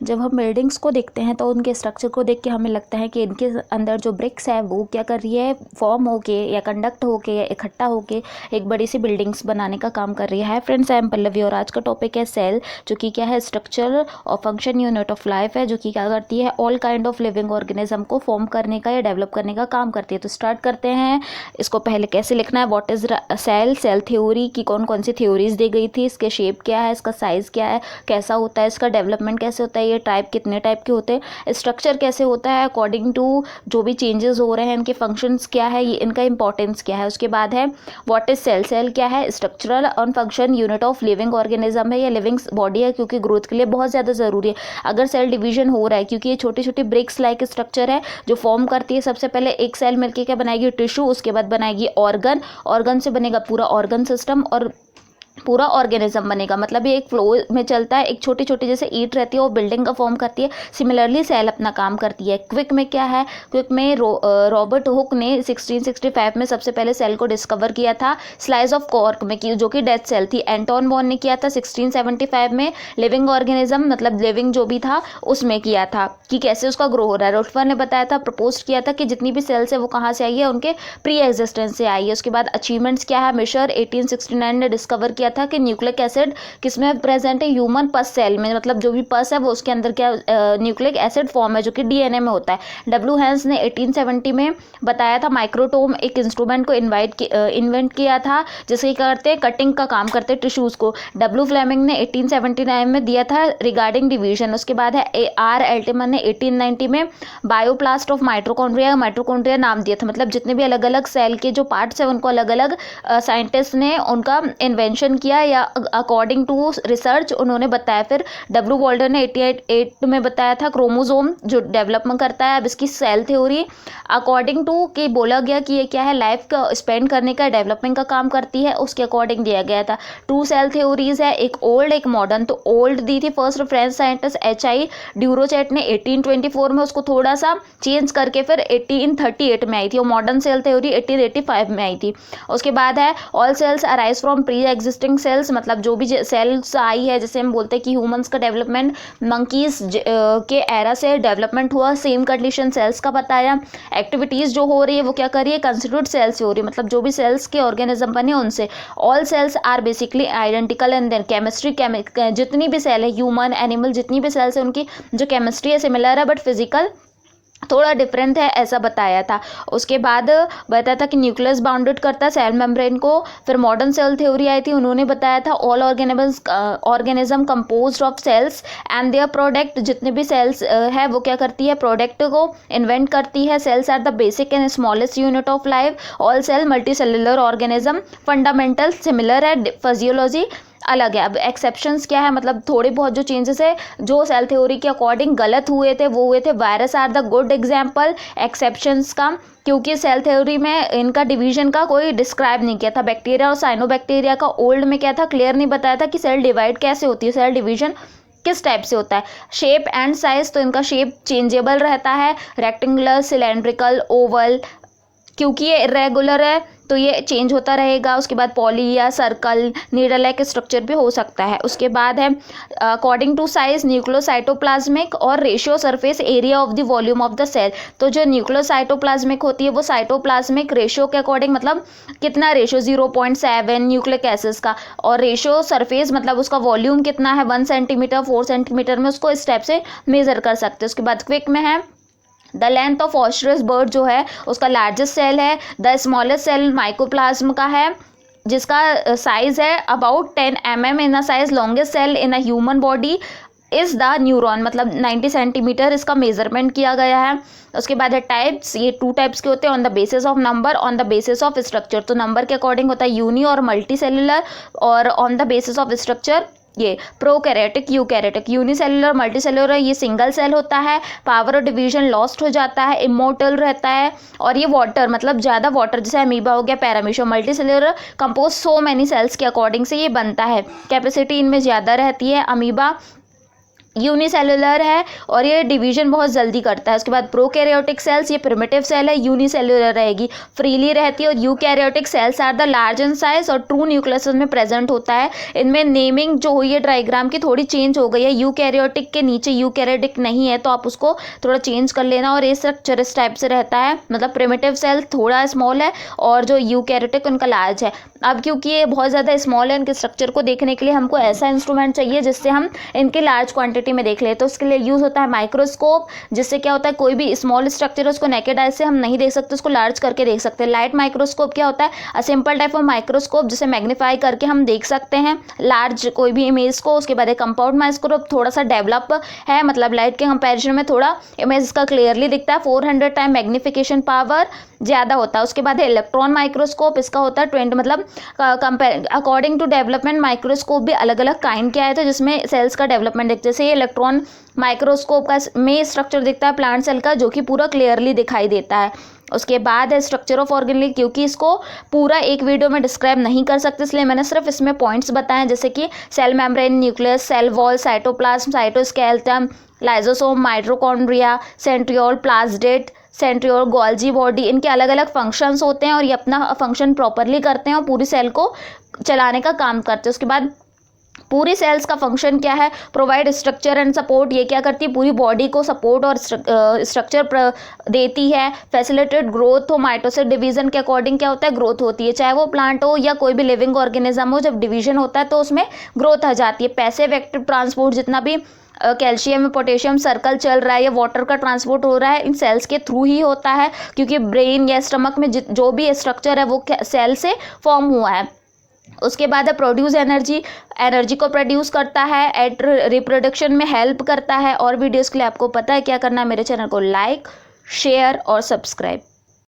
जब हम बिल्डिंग्स को देखते हैं तो उनके स्ट्रक्चर को देख के हमें लगता है कि इनके अंदर जो ब्रिक्स है वो क्या कर रही है, फॉर्म होके या कंडक्ट होके या इकट्ठा होके एक बड़ी सी बिल्डिंग्स बनाने का काम कर रही है। फ्रेंड्स, आई एम पल्लवी और आज का टॉपिक है सेल, जो कि क्या है, स्ट्रक्चर और फंक्शन यूनिट ऑफ लाइफ है, जो कि क्या करती है, all kind of living organism को फॉर्म करने का या डेवलप करने का काम करती है। तो स्टार्ट करते हैं। इसको पहले कैसे लिखना है, what is cell, cell theory की कौन कौन सी थ्योरीज दी गई थी, इसके शेप क्या है, इसका साइज क्या है, कैसा होता है, इसका डेवलपमेंट कैसे होता है, ये टाइप कितने टाइप के होते हैं, स्ट्रक्चर कैसे होता है अकॉर्डिंग टू जो भी चेंजेस हो रहे हैं, इनके फंक्शंस क्या है, ये इनका इंपॉर्टेंस क्या है। उसके बाद है व्हाट इज सेल, सेल क्या है, स्ट्रक्चरल और function unit of living organism है या लिविंग बॉडी है, क्योंकि ग्रोथ के लिए बहुत ज़्यादा ज़रूरी है। अगर सेल डिवीजन हो रहा है, क्योंकि ये छोटी छोटी ब्रिक्स लाइक स्ट्रक्चर है जो फॉर्म करती है, सबसे पहले एक सेल मिलकर क्या बनाएगी, टिश्यू, उसके बाद बनाएगी ऑर्गन, ऑर्गन से बनेगा पूरा ऑर्गन सिस्टम और पूरा ऑर्गेनिज्म बनेगा। मतलब ये एक फ्लो में चलता है, एक छोटी छोटी जैसे ईंट रहती है वो बिल्डिंग का फॉर्म करती है, सिमिलरली सेल अपना काम करती है। क्विक में क्या है, क्विक में रॉबर्ट हुक ने 1665 में सबसे पहले सेल को डिस्कवर किया था स्लाइस ऑफ कॉर्क में, जो कि डेथ सेल थी। एंटोन बॉर्न ने किया था 1675 में लिविंग ऑर्गेनिज्म, मतलब लिविंग जो भी था उसमें किया था कि कैसे उसका ग्रो हो रहा है। रोटफर ने बताया था, प्रपोज किया था कि जितनी भी सेल्स है वो कहाँ से आई है, उनके प्री एग्जिस्टेंस से आई है। उसके बाद अचीवमेंट्स क्या है, मिशर 1869 ने डिस्कवर किया था कि न्यूक्लिक एसिड किसमें प्रेजेंट है, ह्यूमन पस सेल में, मतलब जो भी पस है वो उसके अंदर क्या न्यूक्लिक एसिड फॉर्म है जो कि डीएनए में होता है। डब्ल्यू हेंस ने 1870 में बताया था, माइक्रोटोम एक इंस्ट्रूमेंट को इन्वेंट किया था जिससे क्या करते हैं, कटिंग का काम करते हैं टिश्यूज को। डब्ल्यू फ्लेमिंग ने 1879 में दिया था रिगार्डिंग डिवीजन। उसके बाद है आर एल्टिमन ने 1890 में बायोप्लास्ट ऑफ माइटोकॉन्ड्रिया नाम दिया था, मतलब जितने भी अलग अलग सेल के जो पार्ट्स हैं उनको अलग अलग साइंटिस्ट ने उनका इन्वेंशन किया या अकॉर्डिंग टू रिसर्च उन्होंने बताया। फिर डब्ल्यू वॉल्डर ने 88 में बताया था क्रोमोसोम जो डेवलपमेंट करता है। अब इसकी सेल थ्योरी अकॉर्डिंग टू कि बोला गया कि ये क्या है, लाइफ का स्पेंड करने का, डेवलपमेंट का काम करती है, उसके अकॉर्डिंग दिया गया था। टू सेल थ्योरीज है, एक ओल्ड एक मॉडर्न। तो ओल्ड दी थी फर्स्ट फ्रेंच साइंटिस्ट HI ड्यूरोचेट ने 1824 में, उसको थोड़ा सा चेंज करके फिर 1838 में आई थी। और मॉडर्न सेल थ्योरी 1885 में आई थी। उसके बाद है all cells arise from pre existing cells, मतलब जो भी सेल्स आई है, जैसे हम बोलते हैं कि ह्यूमंस का डेवलपमेंट मंकीज के एरा से डेवलपमेंट हुआ, सेम कंडीशन सेल्स का बताया। एक्टिविटीज जो हो रही है वो क्या कर रही है, कंस्टिट्यूट सेल्स से हो रही है, मतलब जो भी सेल्स के ऑर्गेनिज्म बने उनसे। All cells are basically identical in their chemistry, जितनी भी सेल है, ह्यूमन एनिमल जितनी भी सेल्स है उनकी जो केमिस्ट्री है सिमिलर है, बट फिजिकल थोड़ा डिफरेंट है, ऐसा बताया था। उसके बाद बताया था कि न्यूक्लियस बाउंडेड करता है सेल मेम्ब्रेन को। फिर मॉडर्न सेल थ्योरी आई थी, उन्होंने बताया था all organism composed of cells and their product, जितने भी सेल्स है वो क्या करती है, प्रोडक्ट को इन्वेंट करती है। Cells are the basic and smallest unit of life. All cell multi cellular organism, fundamental similar है, फिजियोलॉजी अलग है। अब एक्सेप्शंस क्या है, मतलब थोड़े बहुत जो चेंजेस है जो सेल थ्योरी के अकॉर्डिंग गलत हुए थे वो हुए थे। Virus are the good example exceptions का, क्योंकि सेल थ्योरी में इनका डिवीजन का कोई डिस्क्राइब नहीं किया था। बैक्टीरिया और साइनोबैक्टीरिया का ओल्ड में क्या था, क्लियर नहीं बताया था कि सेल डिवाइड कैसे होती है, सेल डिवीजन किस टाइप से होता है। शेप एंड साइज, तो इनका शेप चेंजेबल रहता है, रेक्टेंगुलर, सिलेंड्रिकल, ओवल, क्योंकि ये इरेगुलर है तो ये चेंज होता रहेगा। उसके बाद पॉली या सर्कल, नीडल लाइक स्ट्रक्चर भी हो सकता है। उसके बाद है अकॉर्डिंग टू साइज न्यूक्लियोसाइटोप्लाज्मिक और ratio surface area of the volume of the cell. तो जो न्यूक्लियोसाइटोप्लाज्मिक होती है वो साइटोप्लाज्मिक रेशियो के अकॉर्डिंग, मतलब कितना रेशियो 0.7 न्यूक्लिक एसिड्स का, और रेशियो सरफेस मतलब उसका वॉल्यूम कितना है 1 सेंटीमीटर 4 सेंटीमीटर में, उसको इस टाइप से मेजर कर सकते हैं। उसके बाद क्विक में है the length of ostrich bird जो है उसका लार्जेस्ट सेल है। द स्मॉलेस्ट सेल माइकोप्लाज्म का है जिसका साइज है about 10 mm in a size. Longest cell in a human body is the neuron, मतलब 90 सेंटीमीटर इसका मेजरमेंट किया गया है। उसके बाद है टाइप्स, ये 2 टाइप्स के होते हैं, on the basis of number, on the basis of structure. तो नंबर के अकॉर्डिंग होता है यूनी और मल्टी सेलुलर, और on the basis of structure ये प्रोकैरियोटिक, यूकैरियोटिक। यूनिसेलुलर, मल्टीसेलुलर ये सिंगल सेल होता है, पावर ऑफ डिवीजन लॉस्ट हो जाता है, इमोर्टल रहता है, और ये वाटर मतलब ज़्यादा वाटर, जैसे अमीबा हो गया, paramecium. Multicellular compose so many cells के अकॉर्डिंग से ये बनता है, कैपेसिटी इनमें ज़्यादा रहती है। अमीबा यूनिसेलुलर है और ये डिवीजन बहुत जल्दी करता है। उसके बाद प्रोकैरियोटिक सेल्स, ये प्रिमिटिव सेल है, यूनिसेलुलर रहेगी, फ्रीली रहती है। और eukaryotic cells are the large in size और ट्रू न्यूक्लियस में प्रेजेंट होता है। इनमें नेमिंग जो हुई है डायग्राम की थोड़ी चेंज हो गई है, यूकैरियोटिक के नीचे यूकैरियोटिक नहीं है, तो आप उसको थोड़ा चेंज कर लेना। और ये स्ट्रक्चर इस टाइप से रहता है, मतलब प्रिमिटिव सेल थोड़ा स्मॉल है और जो यूकैरियोटिक उनका लार्ज है। अब क्योंकि ये बहुत ज़्यादा स्मॉल है, इनके स्ट्रक्चर को देखने के लिए हमको ऐसा इंस्ट्रूमेंट चाहिए जिससे हम इनके लार्ज क्वांटिटी में देख ले। तो उसके लिए यूज़ होता है माइक्रोस्कोप, जिससे क्या होता है कोई भी स्मॉल स्ट्रक्चर है उसको नेकेड आई से हम नहीं देख सकते, उसको लार्ज करके देख सकते हैं। लाइट माइक्रोस्कोप क्या होता है, a simple type of microscope जिसे मैग्नीफाई करके हम देख सकते हैं लार्ज कोई भी इमेज को। उसके बाद एक कंपाउंड माइक्रोस्कोप थोड़ा सा डेवलप है, मतलब लाइट के कंपेरिजन में थोड़ा इमेज इसका क्लियरली दिखता है, 400 टाइम मैग्निफिकेशन पावर ज़्यादा होता है। उसके बाद है इलेक्ट्रॉन माइक्रोस्कोप, इसका होता है 20, मतलब अकॉर्डिंग टू डेवलपमेंट माइक्रोस्कोप भी अलग अलग काइंड के आए थे जिसमें सेल्स का डेवलपमेंट दिखता है। जैसे ये इलेक्ट्रॉन माइक्रोस्कोप का में स्ट्रक्चर दिखता है प्लांट सेल का, जो कि पूरा क्लियरली दिखाई देता है। उसके बाद है स्ट्रक्चर ऑफ ऑर्गेनेल, क्योंकि इसको पूरा एक वीडियो में डिस्क्राइब नहीं कर सकते इसलिए मैंने सिर्फ इसमें पॉइंट्स बताए हैं, जैसे कि cell membrane, nucleus, cell wall, cytoplasm, cytoskeleton, lysosome, mitochondria, centriole, plasmid, centriole, Golgi body. इनके अलग अलग फंक्शंस होते हैं और ये अपना फंक्शन प्रॉपरली करते हैं और पूरी सेल को चलाने का काम करते हैं। उसके बाद पूरी सेल्स का फंक्शन क्या है, प्रोवाइड स्ट्रक्चर एंड सपोर्ट। ये क्या करती है, पूरी बॉडी को सपोर्ट और स्ट्रक्चर देती है। फैसिलिटेट ग्रोथ हो, माइटोसिस डिवीजन के अकॉर्डिंग क्या होता है, ग्रोथ होती है, चाहे वो प्लांट हो या कोई भी लिविंग ऑर्गेनिज्म हो। जब डिवीजन होता है तो उसमें ग्रोथ आ जाती है। पैसिव एक्टिव ट्रांसपोर्ट, जितना भी कैल्शियम, पोटेशियम सर्कल चल रहा है या वाटर का ट्रांसपोर्ट हो रहा है इन सेल्स के थ्रू ही होता है, क्योंकि ब्रेन या स्टमक में जो भी स्ट्रक्चर है वो सेल से फॉर्म हुआ है। उसके बाद है प्रोड्यूस एनर्जी, एनर्जी को प्रोड्यूस करता है, एट रिप्रोडक्शन में हेल्प करता है। और वीडियोस के लिए आपको पता है क्या करना है, मेरे चैनल को लाइक, शेयर और सब्सक्राइब।